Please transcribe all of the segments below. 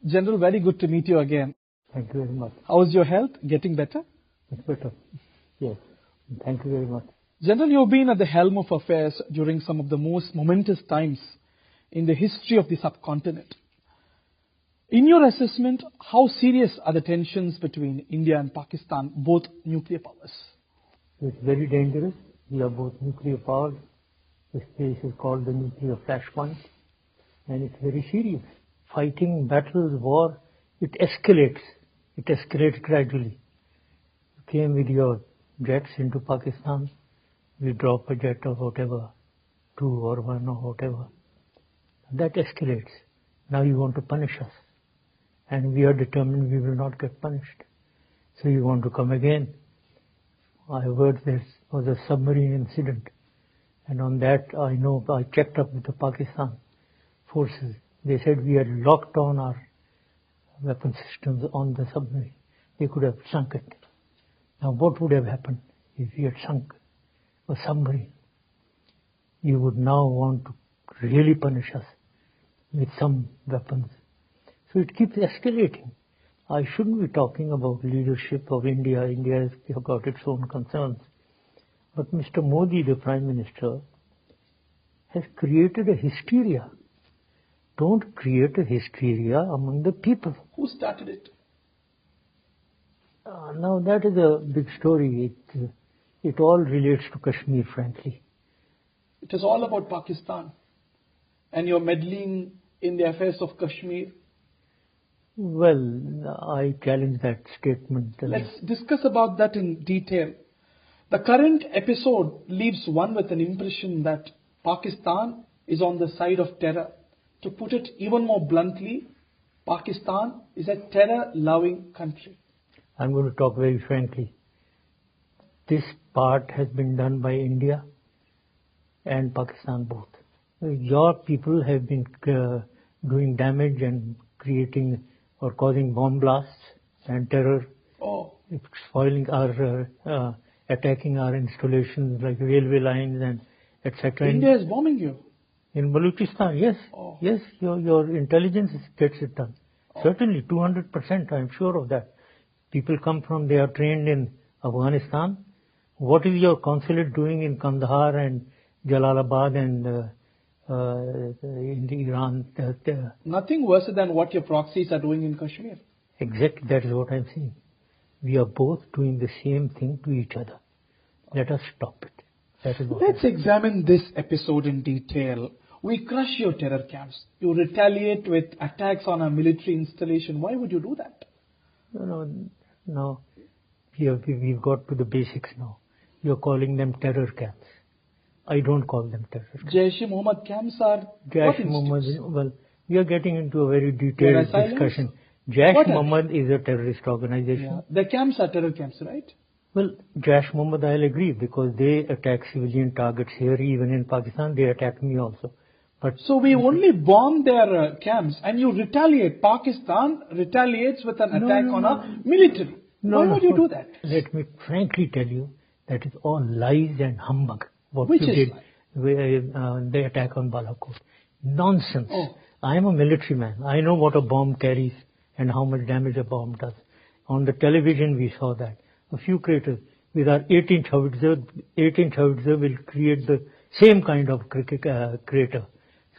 General, very good to meet you again. Thank you very much. How's your health? Getting better? It's better. Yes. Thank you very much. General, you've been at the helm of affairs during some of the most momentous times in the history of the subcontinent. In your assessment, how serious are the tensions between India and Pakistan, both nuclear powers? It's very dangerous. We are both nuclear powers. This place is called the nuclear flashpoint, and it's very serious. Fighting, battles, war, it escalates. It escalates gradually. You came with your jets into Pakistan. We drop a jet or whatever, 2 or 1 or whatever. That escalates. Now you want to punish us. And we are determined we will not get punished. So you want to come again. I heard there was a submarine incident. And on that, I checked up with the Pakistan forces. They said we had locked on our weapon systems on the submarine. They could have sunk it. Now what would have happened if we had sunk a submarine? You would now want to really punish us with some weapons. So it keeps escalating. I shouldn't be talking about leadership of India. India has got its own concerns. But Mr. Modi, the Prime Minister, has created a hysteria. Don't create a hysteria among the people. Who started it? Now that is a big story. It all relates to Kashmir, frankly. It is all about Pakistan. And you're meddling in the affairs of Kashmir. Well, I challenge that statement. Let's discuss about that in detail. The current episode leaves one with an impression that Pakistan is on the side of terror. To put it even more bluntly, Pakistan is a terror-loving country. I'm going to talk very frankly. This part has been done by India and Pakistan both. Your people have been doing damage and creating or causing bomb blasts and terror. Oh. It's spoiling our, attacking our installations like railway lines and etc. India is bombing you? In Balochistan, yes. Oh. Yes, your intelligence gets it done. Oh. Certainly, 200%, I'm sure of that. People come from, they are trained in Afghanistan. What is your consulate doing in Kandahar and Jalalabad and in Iran? Nothing worse than what your proxies are doing in Kashmir. Exactly, that is what I'm saying. We are both doing the same thing to each other. Let us stop it. That is what Let's examine this episode in detail. We crush your terror camps. You retaliate with attacks on a military installation. Why would you do that? No. We've got to the basics now. You're calling them terror camps. I don't call them terror camps. Jaish-e-Mohammed camps are Jaish-e-Mohammed, well, we are getting into a very detailed discussion. Jaish-e-Mohammed is a terrorist organization. Yeah. The camps are terror camps, right? Well, Jaish-e-Mohammed, I'll agree, because they attack civilian targets here, even in Pakistan, they attack me also. But so we only bomb their camps and you retaliate. Pakistan retaliates with an attack on a military. Why would you do that? Let me frankly tell you, that is all lies and humbug. What Which you is did, the attack on Balakot. Nonsense. Oh. I am a military man. I know what a bomb carries and how much damage a bomb does. On the television we saw that. A few craters with our 18-inch howitzer will create the same kind of crater.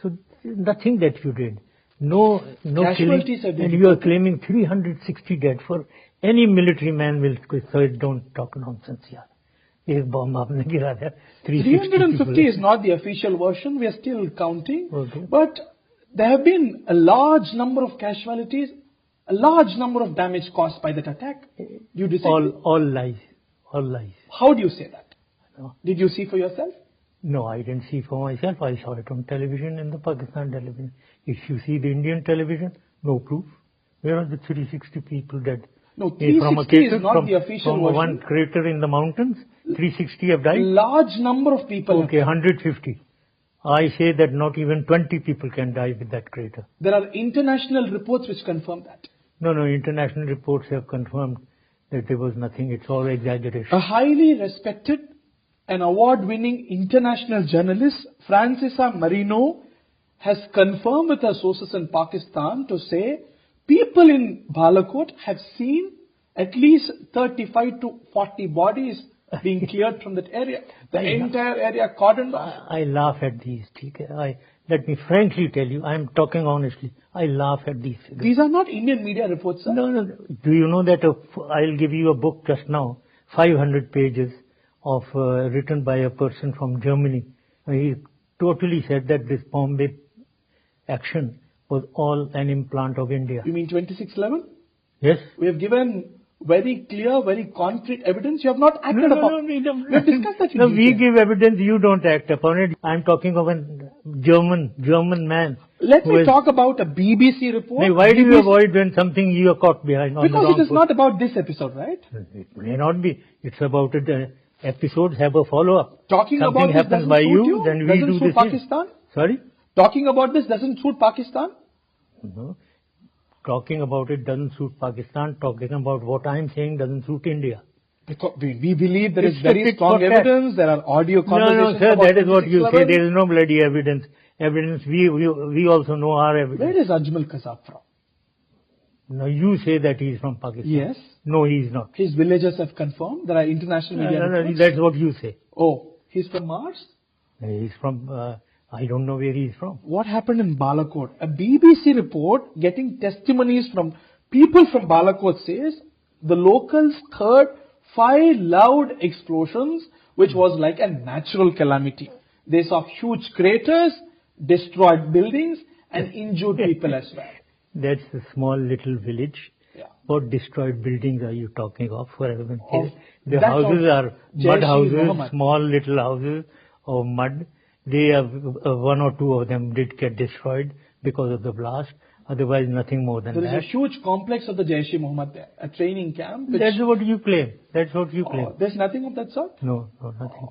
So nothing that you did. No killing. And you are claiming 360 dead. For any military man will say, don't talk nonsense here. एक bomb आपने गिरा दिया. 350 is not the official version. We are still counting. Okay. But there have been a large number of casualties, a large number of damage caused by that attack. Do you disagree? All lies. All lies. How do you say that? No. Did you see for yourself? No, I didn't see for myself. I saw it on television, in the Pakistan television. If you see the Indian television, no proof. Where are the 360 people dead? No, 360 is not the official version. From one crater in the mountains, 360 have died? Large number of people. Okay, 150. I say that not even 20 people can die with that crater. There are international reports which confirm that. No, international reports have confirmed that there was nothing. It's all exaggeration. A highly respected and award-winning international journalist, Francesca Marino, has confirmed with her sources in Pakistan to say People in Balakot have seen at least 35 to 40 bodies being cleared from that area. The entire area cordoned off. I laugh at these. Let me frankly tell you, I am talking honestly. I laugh at these figures. These are not Indian media reports, sir. No. Do you know that I'll give you a book just now, 500 pages of written by a person from Germany. He totally said that this Bombay action was all an implant of India. You mean 2611? Yes. We have given very clear, very concrete evidence. You have not acted upon. We have discussed that. No, we give evidence, you don't act upon it. I'm talking of a German man. Let me talk about a BBC report. Why do you avoid when something you are caught behind? Because it is not about this episode, right? It may not be. It's about it. Episodes have a follow-up. Talking something about this happens by you, then we do the Pakistan? Sorry? Talking about this doesn't suit Pakistan? No. Talking about it doesn't suit Pakistan. Talking about what I'm saying doesn't suit India. Because we believe there is very strong evidence. There are audio conversations. No, sir, that is what you say. There is no bloody evidence. We also know our evidence. Where is Ajmal Kasab from? No, you say that he is from Pakistan. Yes. No, he is not. His villagers have confirmed. There are international media reports. That's what you say. Oh, he's from Mars? He's from... I don't know where he is from. What happened in Balakot? A BBC report getting testimonies from people from Balakot says the locals heard 5 loud explosions, which was like a natural calamity. They saw huge craters, destroyed buildings, and injured people as well. That's a small little village. Yeah. What destroyed buildings are you talking of? The houses are mud houses, small little houses of mud. They have one or two of them did get destroyed because of the blast. Otherwise, nothing more than that. There is a huge complex of the Jaish-e-Mohammed there, a training camp. That's what you claim. There's nothing of that sort? No, nothing.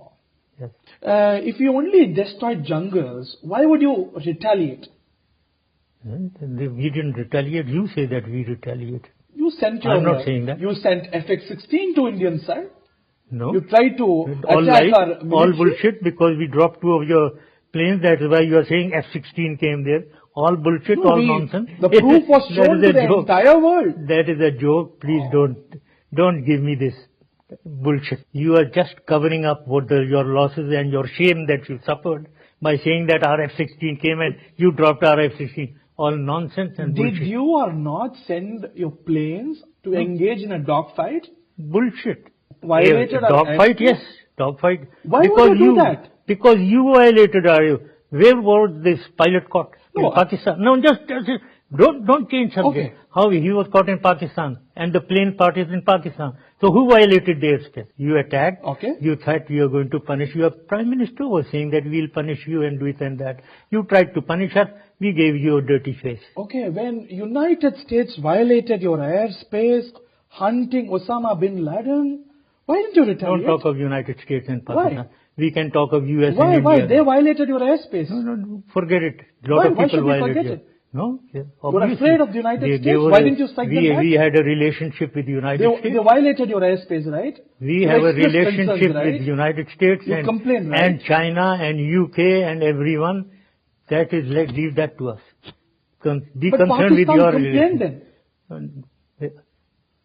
Yes. If you only destroyed jungles, why would you retaliate? We didn't retaliate. You say that we retaliate. I'm not saying that. You sent FX-16 to Indian side. No. You tried to all attack our military. All bullshit because we dropped 2 of your planes. That's why you are saying F-16 came there. All bullshit, nonsense. The proof was shown to the entire world. That is a joke. Please don't give me this bullshit. You are just covering up your losses and your shame that you suffered by saying that our F-16 came and you dropped our F-16. All nonsense and bullshit. Did you or not send your planes to engage in a dogfight? Bullshit. Violated our dogfight? Yes, dogfight. Why would you do that? Because you violated our... Where was this pilot caught? In Pakistan. No, just don't change subject. Okay. How he was caught in Pakistan and the plane part is in Pakistan. So who violated their airspace? You attacked. Okay. You thought we are going to punish you. Your Prime Minister was saying that we'll punish you and do it and that. You tried to punish us. We gave you a dirty face. Okay, when United States violated your airspace, hunting Osama bin Laden, why didn't you retaliate? Don't talk of United States and Pakistan. Why? We can talk of US Why? and India. Why? They violated your airspace. No, forget it. Why should we forget it? No? You're afraid of the United States? Why didn't you strike them back? We had a relationship with the United States. They violated your airspace, right? We have a relationship with the United States and China and UK and everyone. That is, leave that to us. Be concerned with your relationship.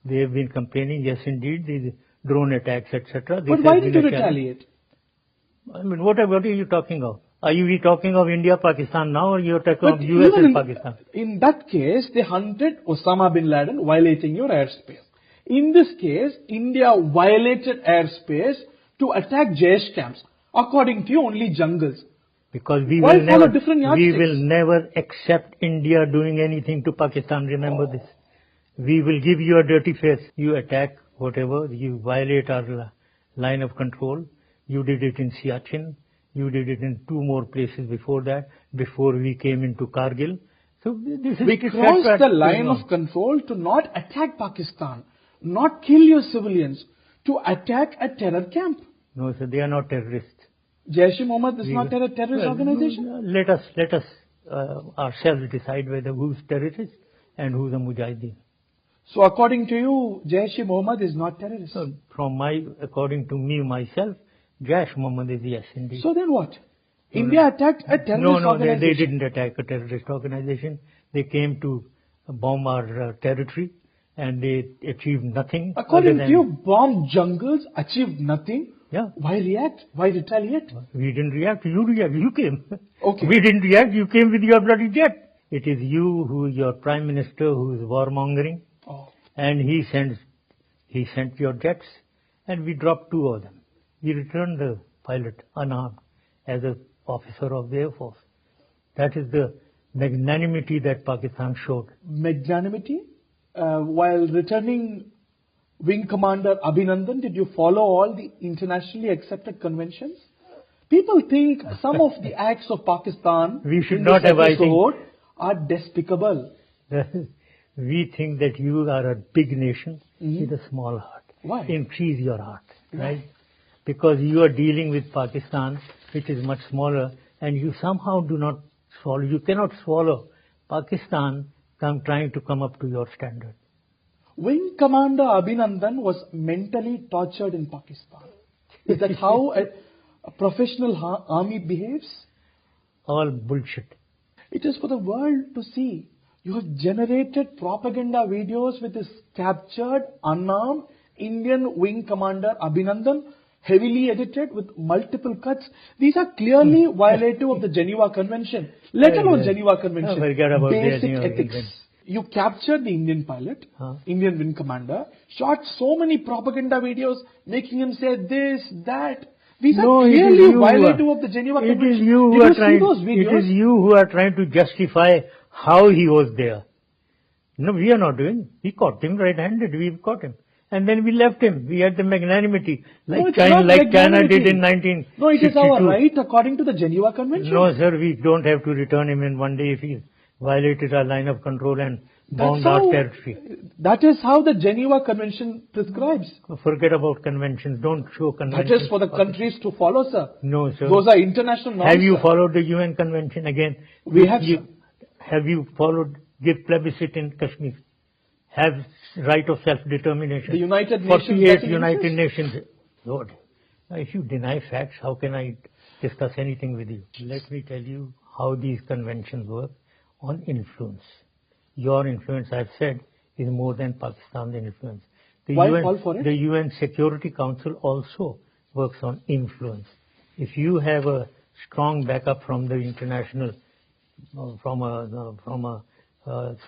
They have been complaining, yes indeed, the drone attacks, etc. But why did you retaliate? I mean, what are you talking of? Are you talking of India, Pakistan now, or you are talking of US and Pakistan? In that case, they hunted Osama bin Laden, violating your airspace. In this case, India violated airspace to attack Jaish camps. According to you, only jungles. Because we will never accept India doing anything to Pakistan. Remember this. We will give you a dirty face. You attack whatever, you violate our line of control. You did it in Siachen. You did it in 2 more places before that, before we came into Kargil. So this is... We crossed the line of control to not attack Pakistan, not kill your civilians, to attack a terror camp. No, sir, they are not terrorists. Jaish-e-Mohammed is not a terrorist organization? Let us ourselves decide whether who's terrorist and who's a mujahideen. So according to you, Jaish-e-Mohammed is not terrorist? So according to me, myself, Jaish-e-Mohammed is yes indeed. So then what? India attacked a terrorist organization? No, they didn't attack a terrorist organization. They came to bomb our territory, and they achieved nothing. According to you, bomb jungles, achieved nothing. Yeah. Why react? Why retaliate? We didn't react. You react. You came. Okay. We didn't react. You came with your bloody jet. It is your Prime Minister, who is warmongering, and he sent your jets, and we dropped 2 of them. We returned the pilot unarmed as an officer of the Air Force. That is the magnanimity that Pakistan showed. Magnanimity? While returning Wing Commander Abhinandan, did you follow all the internationally accepted conventions? People think some of the acts of Pakistan we should not have, I think, are despicable. We think that you are a big nation with a small heart. Why? Increase your heart, right? Because you are dealing with Pakistan, which is much smaller, and you somehow do not swallow. You cannot swallow Pakistan trying to come up to your standard. Wing Commander Abhinandan was mentally tortured in Pakistan. Is that how a professional army behaves? All bullshit. It is for the world to see. You have generated propaganda videos with this captured, unarmed Indian Wing Commander Abhinandan, heavily edited with multiple cuts. These are clearly violative of the Geneva Convention. Let alone Geneva Convention. Basic ethics. You captured the Indian pilot, Indian Wing Commander, shot so many propaganda videos, making him say this, that. These are clearly violative of the Geneva Convention. It is you who are trying to justify how he was there. No, we are not doing. We caught him red-handed. We caught him. And then we left him. We had the magnanimity, like China did in 1962. No, it is our right according to the Geneva Convention. No, sir, we don't have to return him in one day if he violated our line of control and bound our territory. That is how the Geneva Convention prescribes. Forget about conventions. Don't show conventions. That is for the countries to follow, sir. No, sir. Those are international norms. Have you followed the UN Convention again? We have. Have you followed, give plebiscite in Kashmir? Have right of self-determination? The United Nations. 48 United Nations. Lord, if you deny facts, how can I discuss anything with you? Let me tell you how these conventions work on influence. Your influence, I've said, is more than Pakistan's influence. Why call for it? The UN Security Council also works on influence. If you have a strong backup from the international, from a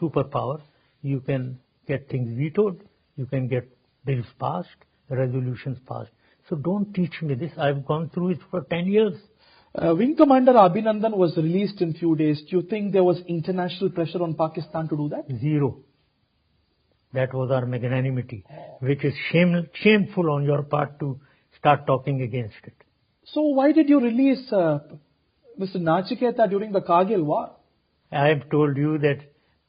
superpower, you can get things vetoed, you can get bills passed, resolutions passed. So don't teach me this. I've gone through it for 10 years. Wing Commander Abhinandan was released in few days. Do you think there was international pressure on Pakistan to do that? Zero. That was our magnanimity, which is shameful on your part to start talking against it. So why did you release Mr. Nachiketa during the Kargil war? I have told you that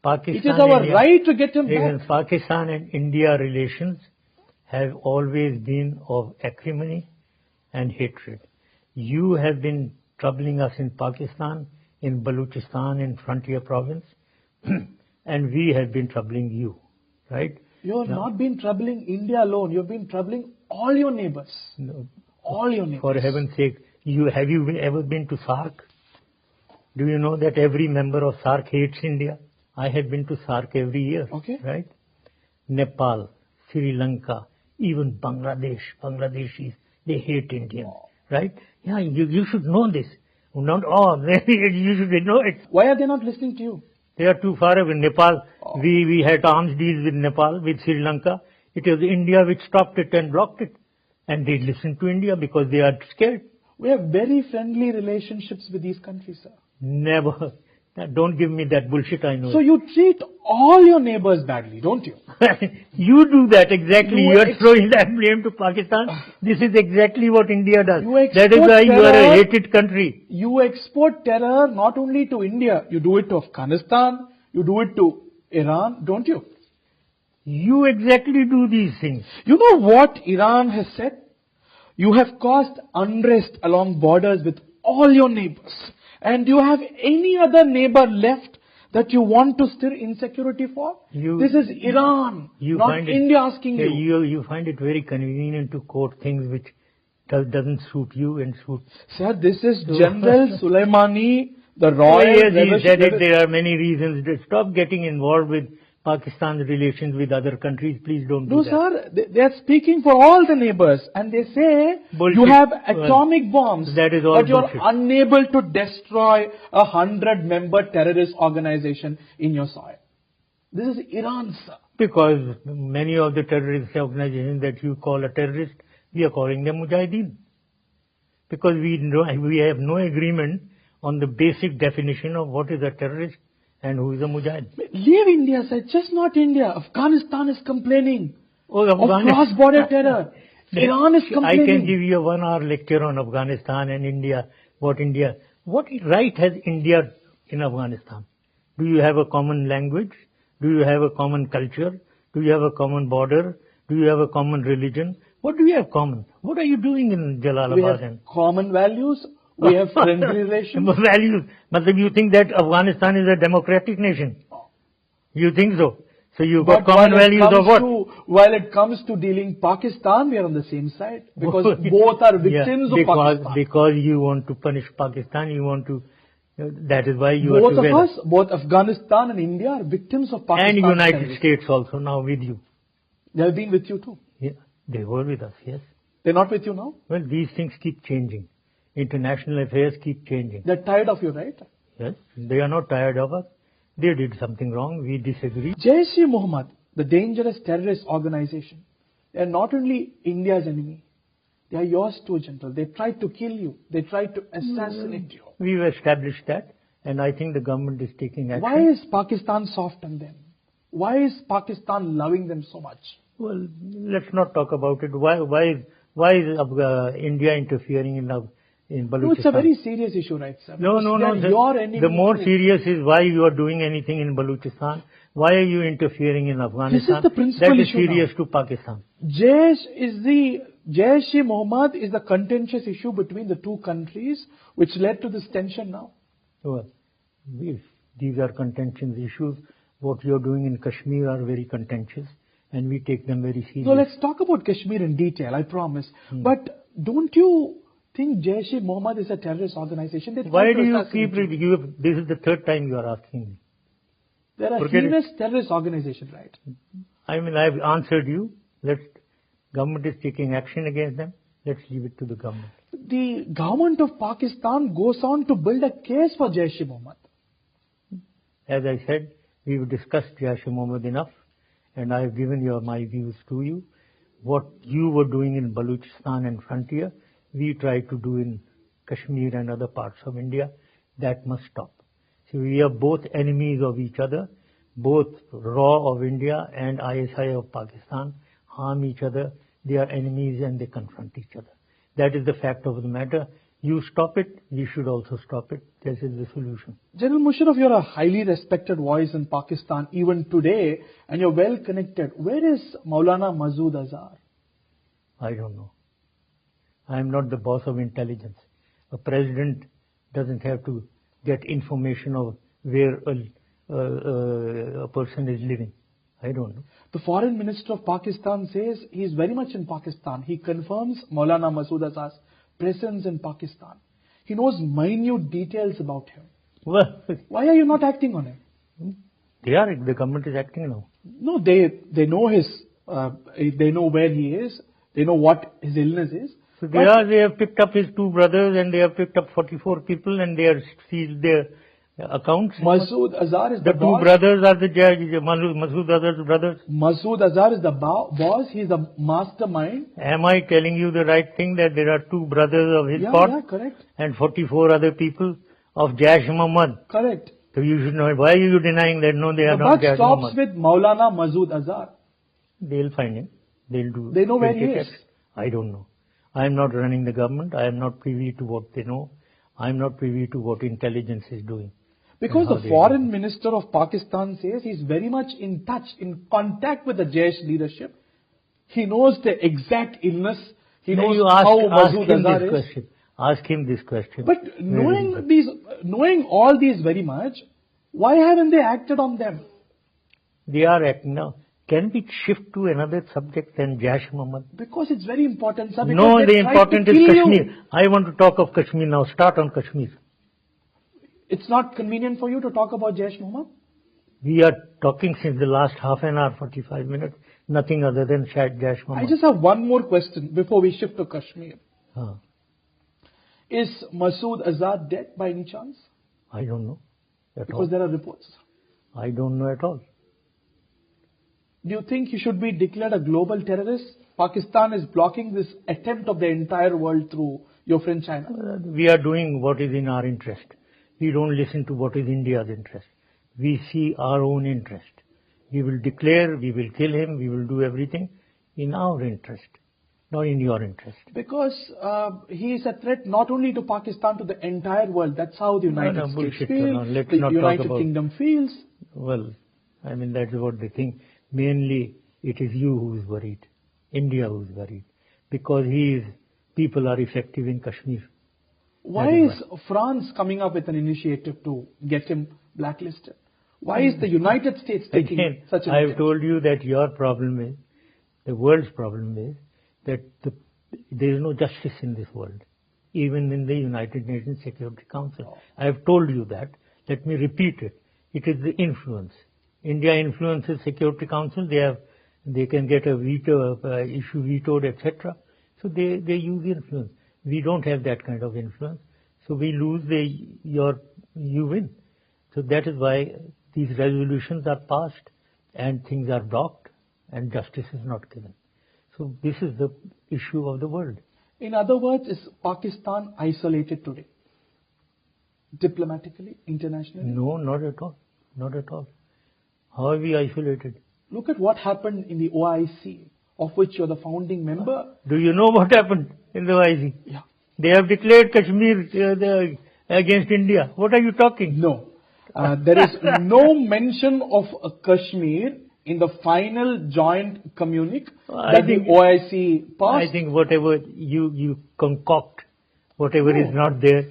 Pakistan... It is our right to get him back. Pakistan and India relations have always been of acrimony and hatred. You have been troubling us in Pakistan, in Balochistan, in Frontier Province, and we have been troubling you, right? You have not been troubling India alone. You have been troubling all your neighbors. No. All your neighbors. For heaven's sake, have you ever been to SAARC? Do you know that every member of SAARC hates India? I have been to SAARC every year, right? Nepal, Sri Lanka, even Bangladeshis, they hate Indians, right? Yeah, you should know this. Not all, you should know it. Why are they not listening to you? They are too far away. Nepal, we had arms deals with Nepal, with Sri Lanka. It was India which stopped it and blocked it. And they listened to India because they are scared. We have very friendly relationships with these countries, sir. Never. Don't give me that bullshit, I know. So you treat all your neighbors badly, don't you? You do that exactly. You are throwing that blame to Pakistan. This is exactly what India does. That is why you are a hated country. You export terror not only to India. You do it to Afghanistan. You do it to Iran, don't you? You exactly do these things. You know what Iran has said? You have caused unrest along borders with all your neighbors. And do you have any other neighbor left that you want to stir insecurity for? This is Iran, not India asking you. You find it very convenient to quote things which doesn't suit you and suit... Sir, this is General Soleimani, the royal... Yes, he said it. There are many reasons. Stop getting involved with Pakistan's relations with other countries. Please don't do No, that. sir, they are speaking for all the neighbors, and they say Bullshit. you have atomic bombs, that is all but you are bullshit. unable to destroy a 100-member terrorist organization in your soil. This is Iran, sir. Because many of the terrorist organizations that you call a terrorist, we are calling them mujahideen. Because we have no agreement on the basic definition of what is a terrorist and who is a mujahid. Leave India, sir. Just not India. Afghanistan is complaining Oh, of cross-border terror. Iran is complaining. I can give you a 1-hour lecture on Afghanistan and India. What right has India in Afghanistan? Do you have a common language? Do you have a common culture? Do you have a common border? Do you have a common religion? What do you have common? What are you doing in Jalalabad? We have common values. We have friendly relations. Values. But you think that Afghanistan is a democratic nation? You think so? So you've got common values of what? While it comes to dealing Pakistan, we are on the same side. Because both are victims of Pakistan. Because you want to punish Pakistan, you want to... that is why you both are together. Both of us, both Afghanistan and India are victims of Pakistan. And United States also now with you. They have been with you too. Yeah, they were with us, yes. They're not with you now? Well, these things keep changing. International affairs keep changing. They're tired of you, right? Yes, they are not tired of us. They did something wrong. We disagree. Jaish-e-Mohammed, the dangerous terrorist organization, they are not only India's enemy. They are yours too, General. They tried to kill you. They tried to assassinate you. We've established that, and I think the government is taking action. Why is Pakistan soft on them? Why is Pakistan loving them so much? Well, let's not talk about it. Why is India interfering in Balochistan? No, it's a very serious issue, right, sir? No. The more serious is why you are doing anything in Balochistan. Why are you interfering in Afghanistan? This is the principal issue. That is issue serious now. to Pakistan. Jaish-e-Mohammed is the contentious issue between the two countries, which led to this tension now. Well, if these are contentious issues, what you are doing in Kashmir are very contentious, and we take them very seriously. So let's talk about Kashmir in detail, I promise. But don't you think Jaish-e-Mohammed is a terrorist organization? Why do you keep... This is the third time you are asking me. They're a serious terrorist organization, right? I mean, I've answered you. Government is taking action against them. Let's leave it to the government. The government of Pakistan goes on to build a case for Jaish-e-Mohammed. As I said, we've discussed Jaish-e-Mohammed enough, and I've given my views to you. What you were doing in Balochistan and frontier, we try to do in Kashmir and other parts of India. That must stop. So we are both enemies of each other. Both RAW of India and ISI of Pakistan harm each other. They are enemies and they confront each other. That is the fact of the matter. You stop it, we should also stop it. This is the solution. General Musharraf, you're a highly respected voice in Pakistan even today, and you're well connected. Where is Maulana Masood Azhar? I don't know. I am not the boss of intelligence. A president doesn't have to get information of where a person is living. I don't know. The foreign minister of Pakistan says he is very much in Pakistan. He confirms Maulana Masood Azhar's presence in Pakistan. He knows minute details about him. Well, why are you not acting on him? The government is acting now. No, they know they know where he is. They know what his illness is. So they have picked up his two brothers and they have picked up 44 people and they are seized their accounts. Masood Azhar is the boss. Two brothers are the Masood Azhar's brothers. Masood Azhar is the boss. He is the mastermind. Am I telling you the right thing that there are two brothers of his pot? Yeah, correct. And 44 other people of Jaish-e-Mohammed? Correct. So you should know. Why are you denying that? No, they are not Jaish-e-Mohammed. What stops with Maulana Masood Azhar? They'll find him. They know where he is. I don't know. I am not running the government. I am not privy to what they know. I am not privy to what intelligence is doing. Because the foreign minister of Pakistan says he's very much in touch, in contact with the Jaish leadership. He knows the exact illness. He knows how Masood Azhar is. Ask him this question. But knowing all these very much, why haven't they acted on them? They are acting now. Can we shift to another subject than Jaish-e-Mohammed? Because it's very important, sir. No, the important is Kashmir. I want to talk of Kashmir now. Start on Kashmir. It's not convenient for you to talk about Jaish-e-Mohammed? We are talking since the last half an hour, 45 minutes, nothing other than Dash I just have one more question before we shift to Kashmir. Huh. Is Masood Azhar dead by any chance? I don't know at Because all. there are reports. I don't know at all. Do you think he should be declared a global terrorist? Pakistan is blocking this attempt of the entire world through your friend China. We are doing what is in our interest. We don't listen to what is India's interest. We see our own interest. We will declare, we will kill him, we will do everything in our interest, not in your interest. Because he is a threat not only to Pakistan, to the entire world. That's how the United States feel, Let's the not United talk about, Kingdom feels. Well, I mean, that's what they think. Mainly, it is you who is worried, India who is worried, because people are effective in Kashmir. Why is France coming up with an initiative to get him blacklisted? Why is the United States taking such an I have attempt? told you that your problem is, the world's problem is, that there is no justice in this world, even in the United Nations Security Council. I have told you that. Let me repeat it. It is the influence. India influences Security Council. They can get a veto, issue vetoed, etc. So they use influence. We don't have that kind of influence. So we lose, you win. So that is why these resolutions are passed and things are blocked and justice is not given. So this is the issue of the world. In other words, is Pakistan isolated today? Diplomatically, internationally? No, not at all. Not at all. How are we isolated? Look at what happened in the OIC, of which you're the founding member. Do you know what happened in the OIC? Yeah. They have declared Kashmir against India. What are you talking? No. There is no mention of Kashmir in the final joint communique that the OIC passed. I think whatever you concoct, whatever is not there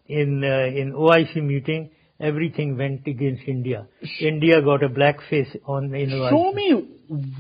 in OIC meeting, everything went against India. India got a black face in OIC. Show me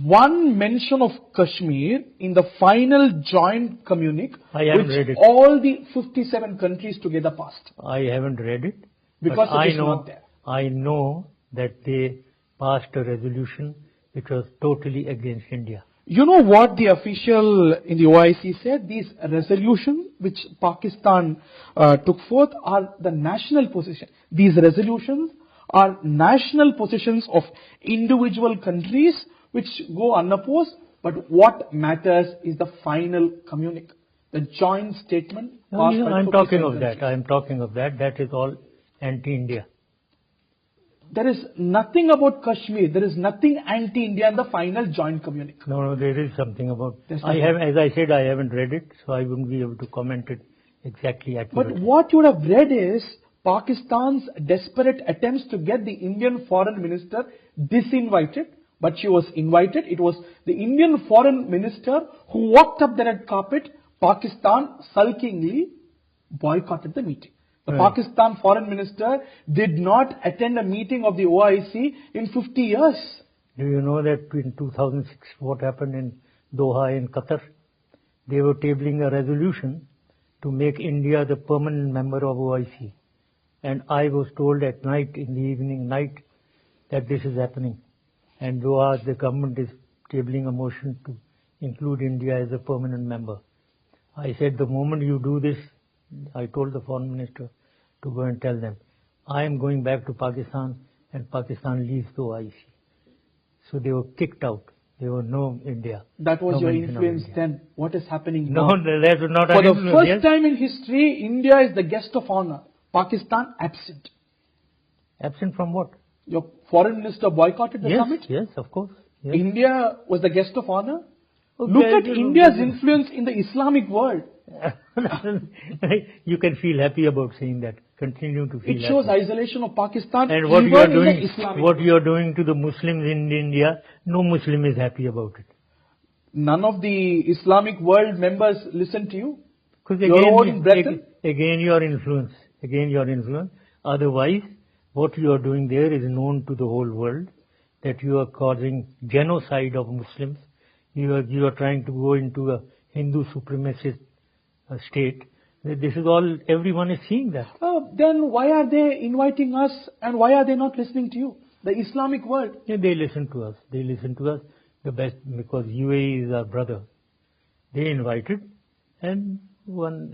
one mention of Kashmir in the final joint communique which all the 57 countries together passed. I haven't read it. Because it is not there. I know that they passed a resolution which was totally against India. You know what the official in the OIC said? These resolutions which Pakistan took forth are the national position. These resolutions are national positions of individual countries which go unopposed, but what matters is the final communique, the joint statement. I'm talking of that. I'm talking of that. That is all anti-India. There is nothing about Kashmir. There is nothing anti-India in the final joint communique. No, there is something about. As I said, I haven't read it, so I wouldn't be able to comment it exactly accurately. But what you would have read is Pakistan's desperate attempts to get the Indian foreign minister disinvited, but she was invited. It was the Indian foreign minister who walked up the red carpet. Pakistan sulkingly boycotted the meeting. The Pakistan foreign minister did not attend a meeting of the OIC in 50 years. Do you know that in 2006 what happened in Doha in Qatar? They were tabling a resolution to make India the permanent member of OIC. And I was told at night, in the evening night, that this is happening. And Doha, the government is tabling a motion to include India as a permanent member. I said, the moment you do this, I told the foreign minister to go and tell them, I am going back to Pakistan and Pakistan leaves the OIC. So they were kicked out. There was no India. That was your influence then. What is happening now? No, that was not For the first time in history, India is the guest of honor. Pakistan absent. Absent from what? Your foreign minister boycotted the summit? Yes, of course. Yes. India was the guest of honor? Okay, look at India's influence in the Islamic world. You can feel happy about saying that. Continue to feel happy. It shows isolation of Pakistan. And what you are doing to the Muslims in India, no Muslim is happy about it. None of the Islamic world members listen to you? Because again your influence. Otherwise, what you are doing there is known to the whole world, that you are causing genocide of Muslims. You are trying to go into a Hindu supremacist state. This is all, everyone is seeing that. Then why are they inviting us and why are they not listening to you? the Islamic world. Yeah, they listen to us. They listen to us the best because UAE is our brother. They invited and one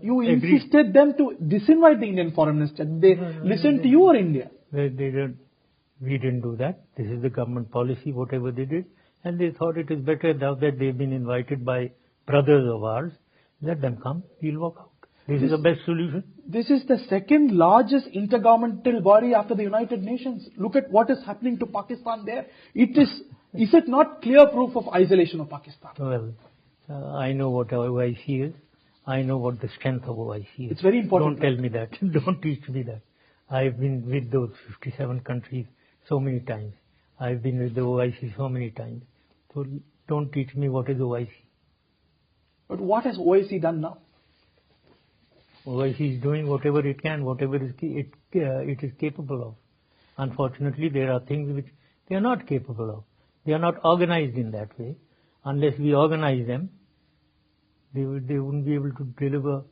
You agreed. insisted them to disinvite the Indian Foreign Minister. They listened to you or India? They didn't. We didn't do that. This is the government policy, whatever they did. And they thought it is better now that they've been invited by brothers of ours. Let them come. We'll walk out. This is the best solution. This is the second largest intergovernmental body after the United Nations. Look at what is happening to Pakistan there. Is it not clear proof of isolation of Pakistan? Well, I know what OIC is. I know what the strength of OIC is. It's very important. Don't tell me that. Don't teach me that. I've been with those 57 countries so many times. I've been with the OIC so many times. So don't teach me what is OIC. But what has OIC done now? OIC is doing whatever it can, whatever it is capable of. Unfortunately, there are things which they are not capable of. They are not organized in that way. Unless we organize them, they wouldn't be able to deliver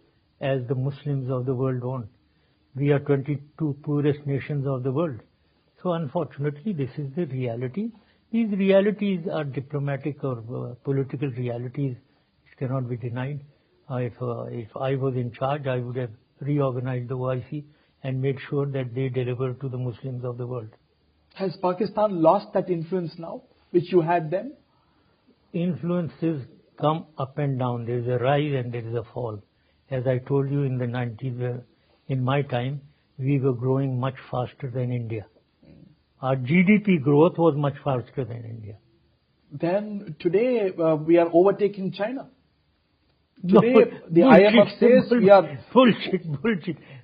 as the Muslims of the world want. We are 22 poorest nations of the world. So unfortunately, this is the reality. These realities are diplomatic or political realities which cannot be denied. If I was in charge, I would have reorganized the OIC and made sure that they deliver to the Muslims of the world. Has Pakistan lost that influence now, which you had then? Influences come up and down. There is a rise and there is a fall. As I told you in the 90s, in my time, we were growing much faster than India. Our GDP growth was much faster than India. Then today we are overtaking China. Today No, the bullshit, IMF says we are... Bullshit.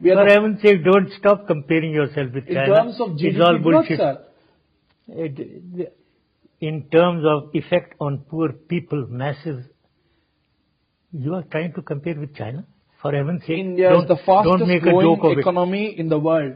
We are For the- heaven's sake, don't stop comparing yourself with China. In terms of It's all GDP growth, bullshit. sir. In terms of effect on poor people, masses, you are trying to compare with China? For heaven's sake, India is the don't make fastest a growing joke of it. economy in the world.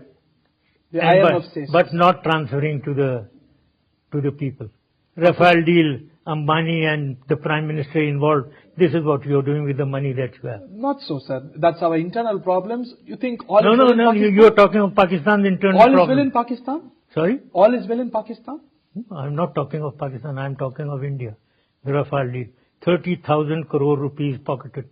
The And IMF says. but not transferring to the people. Rafale deal, Ambani and the Prime Minister involved. This is what you are doing with the money that you have. Not so, sir. That's our internal problems. You think all No, is no, well in no. Pakistan? You are talking of Pakistan's internal All is problem. well in Pakistan? Sorry? All is well in Pakistan? I'm not talking of Pakistan. I'm talking of India. The Rafale deal. 30,000 crore rupees pocketed.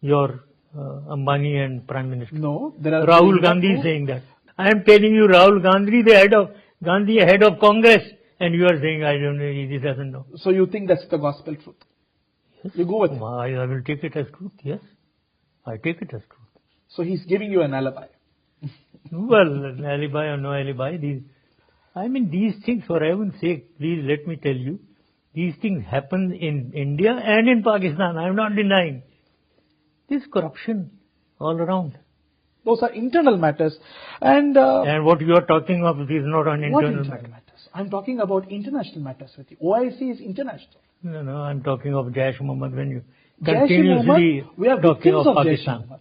Your Ambani and Prime Minister. No. There are Rahul Gandhi is saying that. I am telling you, Rahul Gandhi, the head of Congress, and you are saying, I don't know, he doesn't know. So you think that's the gospel truth? Yes. You go with it. I will take it as truth, yes. I take it as truth. So he's giving you an alibi. Well, alibi or no alibi, these things, for heaven's sake, please let me tell you, these things happen in India and in Pakistan. I am not denying. There's corruption all around. Those are internal matters. And what you are talking of is not an what internal internal matter. matters? I'm talking about international matters with you. OIC is international. No, I'm talking of Jaish Muhammad when you Jaish-e-Mohammed, continuously we are talking victims of of Pakistan. Jaish-e-Mohammed.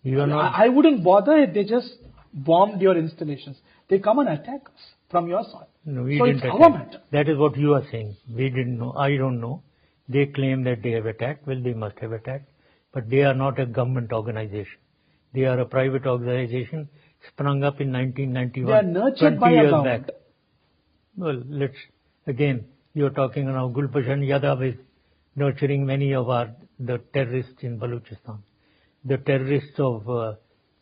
You are not. I wouldn't bother if they just bombed your installations. They come and attack us from your side. No, we So didn't it's attack. our matter. That is what you are saying. We didn't know. I don't know. They claim that they have attacked. Well, they must have attacked. But they are not a government organization. They are a private organization sprung up in 1991. They are nurtured 20 by a years government. back. Well, you are talking now, Gulbashan Yadav is nurturing many of the terrorists in Balochistan. The terrorists of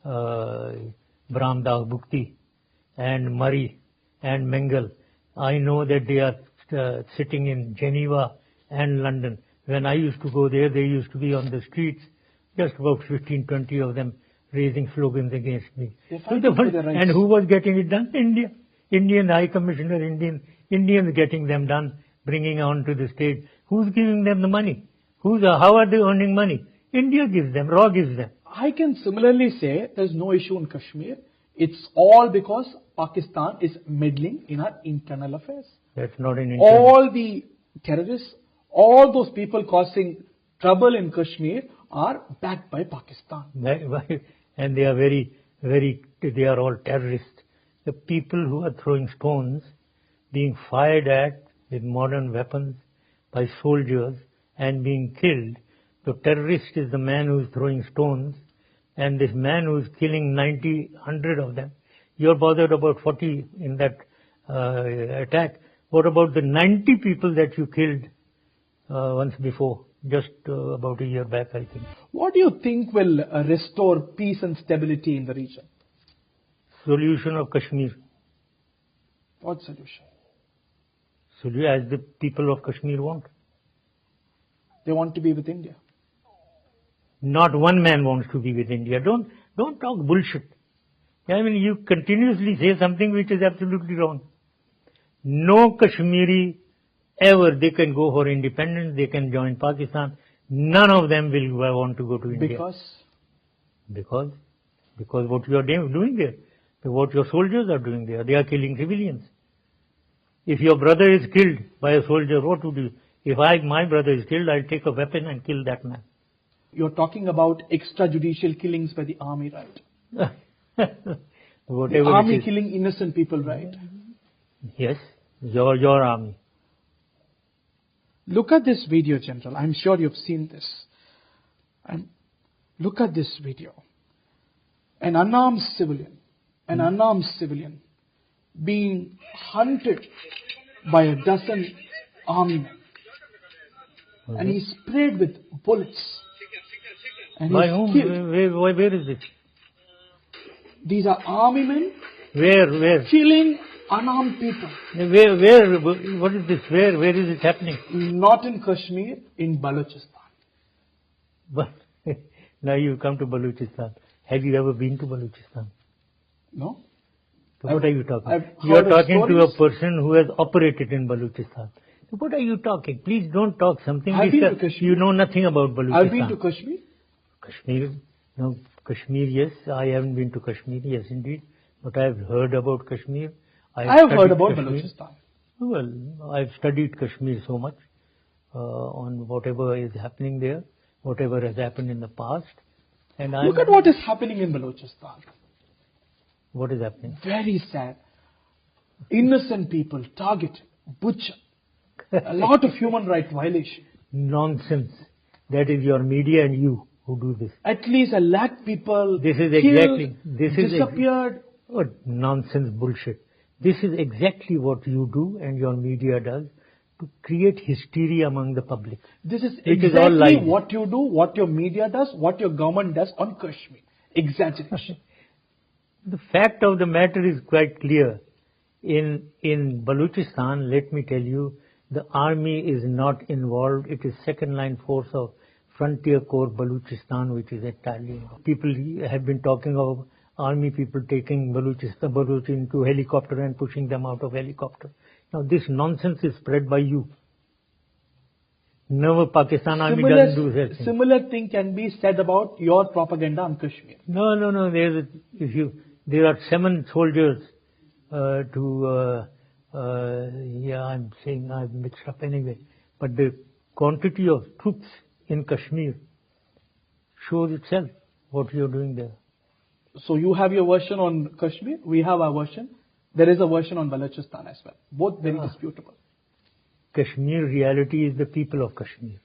Bramdas Bukti and Murray and Mengal. I know that they are sitting in Geneva and London. When I used to go there, they used to be on the streets, just about 15, 20 of them raising slogans against me. They're fighting for their rights. And who was getting it done? India. Indian High Commissioner, Indians getting them done, bringing on to the stage. Who's giving them the money? How are they earning money? India gives them, RAW gives them. I can similarly say there's no issue in Kashmir. It's all because Pakistan is meddling in our internal affairs. That's not an internal. All the terrorists, all those people causing trouble in Kashmir are backed by Pakistan. And they are they are all terrorists. The people who are throwing stones, being fired at with modern weapons by soldiers and being killed. The terrorist is the man who is throwing stones, and this man who is killing 90, 100 of them. You're bothered about 40 in that attack. What about the 90 people that you killed once before, just about a year back, I think? What do you think will restore peace and stability in the region? Solution of Kashmir. What solution? As the people of Kashmir want. They want to be with India. Not one man wants to be with India. Don't talk bullshit. I mean, you continuously say something which is absolutely wrong. No Kashmiri ever, they can go for independence, they can join Pakistan. None of them will want to go to India. Because what you are doing there, what your soldiers are doing there, they are killing civilians. If your brother is killed by a soldier, what would you? If my brother is killed, I'll take a weapon and kill that man. You're talking about extrajudicial killings by the army, right? The army killing innocent people, right? Yes, your army. Look at this video, General. I'm sure you've seen this. Look at this video. An unarmed civilian being hunted by a dozen army men. Okay. And he's sprayed with bullets. And by whom? Where is it? These are army men. Where? Killing unarmed people. Where? What is this? Where is it happening? Not in Kashmir, in Balochistan. But now you come to Balochistan. Have you ever been to Balochistan? No. So what are you talking? You are talking to a person who has operated in Balochistan. So what are you talking? Please don't talk something I've been to Kashmir. You know nothing about Balochistan. I've been to Kashmir. Kashmir, yes. I haven't been to Kashmir, yes indeed. But I've heard about Kashmir. I have heard about Balochistan. Well, I've studied Kashmir so much on whatever is happening there, whatever has happened in the past. And look at what is happening in Balochistan. What is happening? Very sad. Innocent people targeted, butchered. A lot of human rights violation. Nonsense. That is your media and you who do this. At least 1 lakh people disappeared. What nonsense bullshit. This is exactly what you do and your media does to create hysteria among the public. This is exactly what you do, what your media does, what your government does on Kashmir. Exaggeration. The fact of the matter is quite clear. In Balochistan, let me tell you, the army is not involved. It is second line force of Frontier Corps Balochistan, which is entirely. People have been talking of army people taking Baloch into helicopter and pushing them out of helicopter. Now this nonsense is spread by you. Never Pakistan army doesn't do that. Similar thing can be said about your propaganda on Kashmir. No. There are 7 soldiers I'm saying I've mixed up anyway. But the quantity of troops in Kashmir shows itself what you're doing there. So you have your version on Kashmir, we have our version. There is a version on Balochistan as well. Both very disputable. Kashmir reality is the people of Kashmir.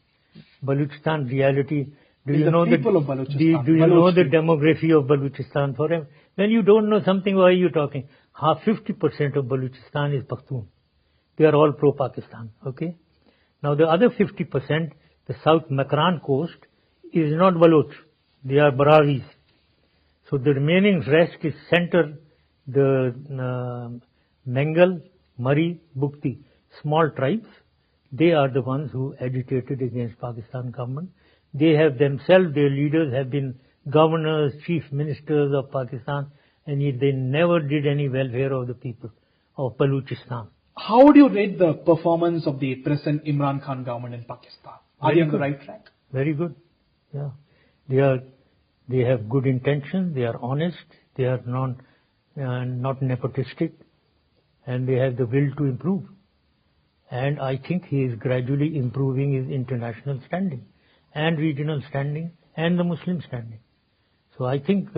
Balochistan reality, do you know the demography of Balochistan? When you don't know something, why are you talking? 50% of Balochistan is Pakhtun. They are all pro-Pakistan, okay? Now the other 50%, the South Makran coast, is not Baloch. They are Brahvis. So the remaining rest is center, the Mengal, Mari, Bukti, small tribes. They are the ones who agitated against Pakistan government. They have themselves, their leaders have been governors, chief ministers of Pakistan, and yet they never did any welfare of the people of Balochistan. How would you rate the performance of the present Imran Khan government in Pakistan? Are they on the right track? Very good. Yeah. They have good intentions, they are honest, they are not nepotistic, and they have the will to improve. And I think he is gradually improving his international standing, and regional standing, and the Muslim standing. So I think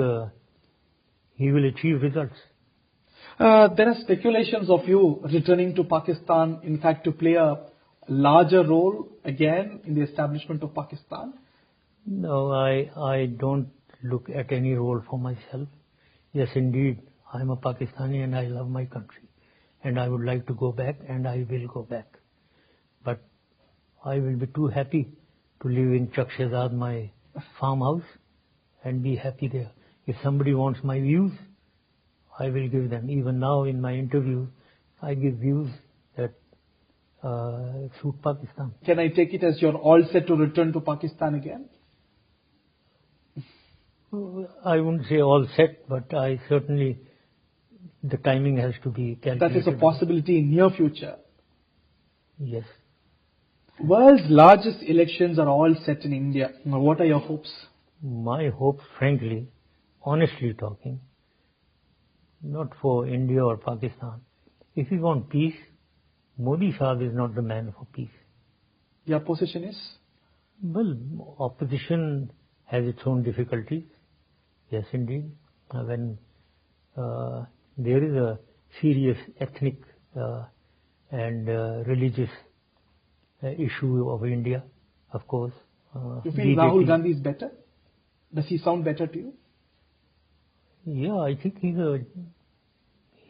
he will achieve results. There are speculations of you returning to Pakistan, in fact, to play a larger role again in the establishment of Pakistan. No, I don't look at any role for myself. Yes, indeed, I am a Pakistani and I love my country. and I would like to go back, and I will go back. But I will be too happy to live in Chak Shehzad, my farmhouse, and be happy there. If somebody wants my views, I will give them. Even now in my interview, I give views that suit Pakistan. Can I take it as you're all set to return to Pakistan again? I wouldn't say all set, but I certainly, the timing has to be calculated. That is a possibility in near future. Yes. World's largest elections are all set in India. Now, what are your hopes? My hopes, frankly, honestly talking, not for India or Pakistan. If we want peace, Modi Sahib is not the man for peace. Your position is? Well, opposition has its own difficulties. Yes, indeed. When there is a serious ethnic and religious issue of India, of course. You feel Rahul Gandhi is better? Does he sound better to you? Yeah, I think he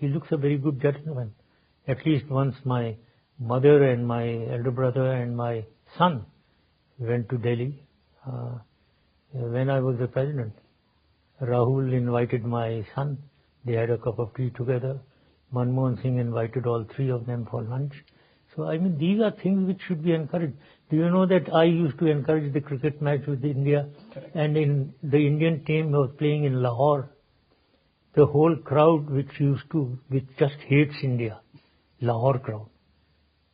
looks a very good gentleman. At least once my mother and my elder brother and my son went to Delhi when I was the president. Rahul invited my son. They had a cup of tea together. Manmohan Singh invited all three of them for lunch. So, I mean, these are things which should be encouraged. Do you know that I used to encourage the cricket match with India? Correct. And in the Indian team was playing in Lahore. The whole crowd which just hates India, Lahore crowd,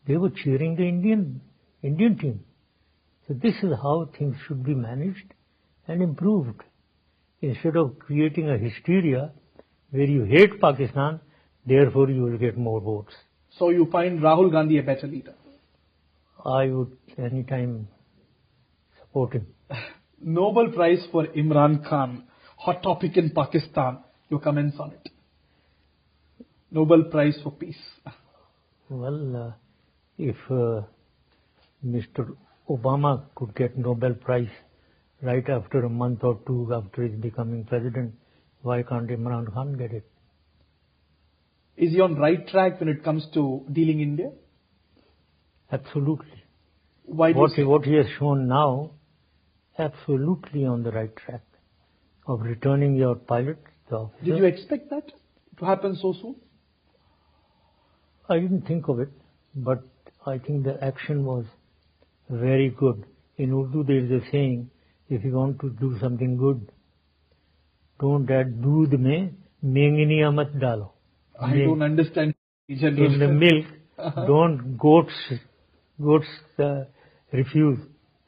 they were cheering the Indian team. So this is how things should be managed and improved. Instead of creating a hysteria where you hate Pakistan, therefore you will get more votes. So you find Rahul Gandhi a better leader? I would anytime support him. Nobel Prize for Imran Khan, hot topic in Pakistan. Your comments on it? Nobel Prize for Peace. Well, if Mr. Obama could get Nobel Prize right after a month or two after his becoming president, why can't Imran Khan get it? Is he on right track when it comes to dealing India? Absolutely. Why do what he has shown now, absolutely on the right track of returning your pilots. Did you expect that to happen so soon? I didn't think of it, but I think the action was very good. In Urdu there is a saying, if you want to do something good, don't add doodh mein mengniya mat dalo. I don't understand. In the milk, don't goats refuse.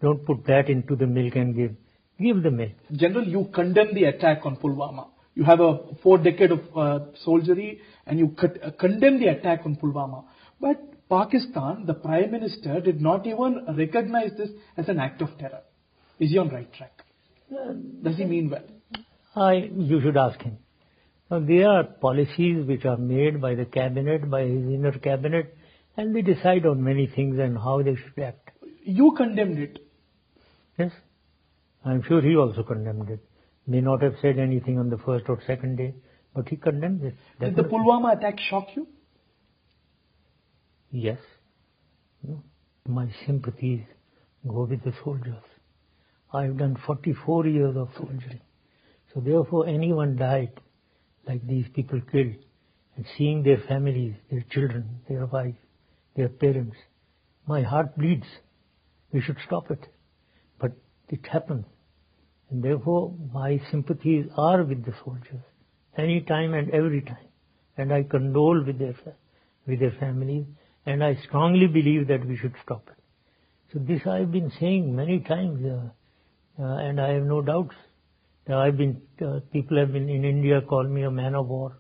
Don't put that into the milk and give. Give the milk. General, you condemn the attack on Pulwama. You have a 4 decade of soldiery and you condemn the attack on Pulwama. But Pakistan, the Prime Minister, did not even recognize this as an act of terror. Is he on right track? Does he mean well? You should ask him. Now, there are policies which are made by the cabinet, by his inner cabinet, and they decide on many things and how they should act. You condemned it. Yes. I'm sure he also condemned it. May not have said anything on the first or second day, but he condemned it. Did the Pulwama attack shock you? Yes. No. My sympathies go with the soldiers. I've done 44 years of soldiering. So therefore anyone died, like these people killed, and seeing their families, their children, their wives, their parents, my heart bleeds. We should stop it. But it happened. And therefore my sympathies are with the soldiers, any time and every time. And I condole with their families, and I strongly believe that we should stop it. So this I've been saying many times, and I have no doubts. People have been in India call me a man of war,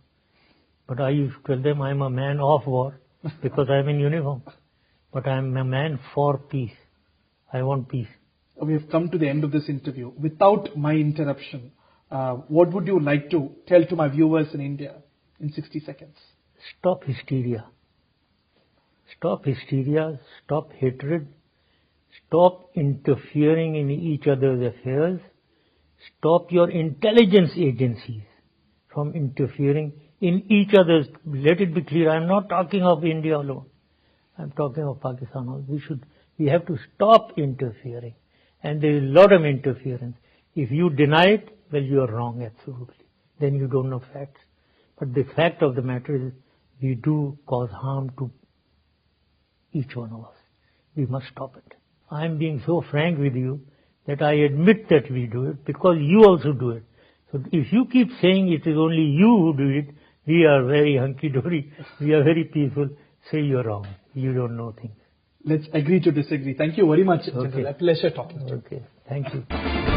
but I used to tell them I'm a man of war because I'm in uniform. But I'm a man for peace. I want peace. We have come to the end of this interview. Without my interruption, what would you like to tell to my viewers in India in 60 seconds? Stop hysteria. Stop hysteria. Stop hatred. Stop interfering in each other's affairs. Stop your intelligence agencies from interfering in each other's. Let it be clear, I am not talking of India alone. I am talking of Pakistan also. We have to stop interfering. And there is a lot of interference. If you deny it, well, you are wrong, absolutely. Then you don't know facts. But the fact of the matter is, we do cause harm to each one of us. We must stop it. I am being so frank with you that I admit that we do it because you also do it. So if you keep saying it is only you who do it, we are very hunky-dory, we are very peaceful, say you're wrong. You don't know things. Let's agree to disagree. Thank you very much, Okay. General. A pleasure talking to you. Okay, thank you.